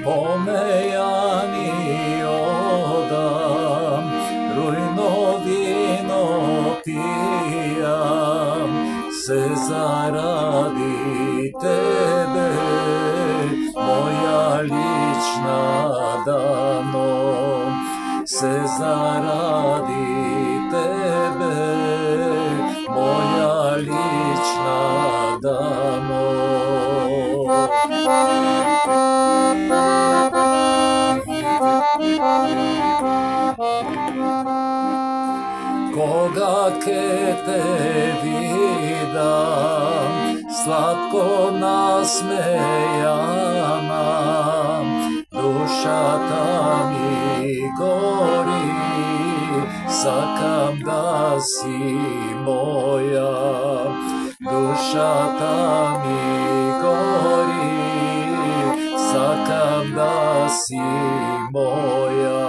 Помејани одам, рујно вино пијам, се заради тебе, моја лична дано, се заради тебе, моја лична дано. Кога ке те видам, сладко насмејана, душата ми гори, сакам да си моја. Душата ми гори, сакам да си моја.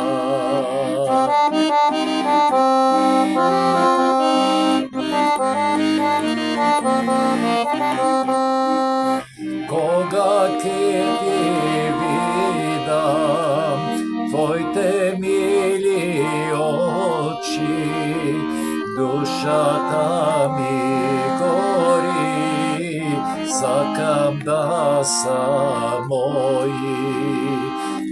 Кога ке ти видам твоите мили очи, душата ми гори, сакам да сам моји.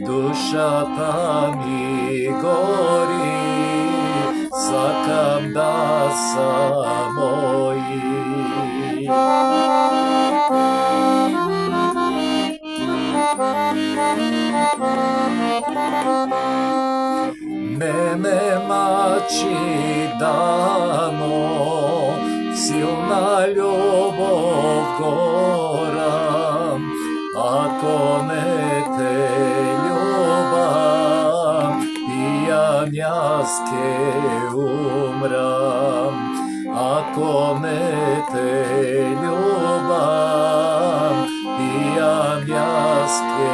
Душата ми гори, сакам да сам моји. Мене мачи дано, силна љубов горам, ако не те љубам, пијан јас ке умрам. Ако не те љубам, пијан јас ке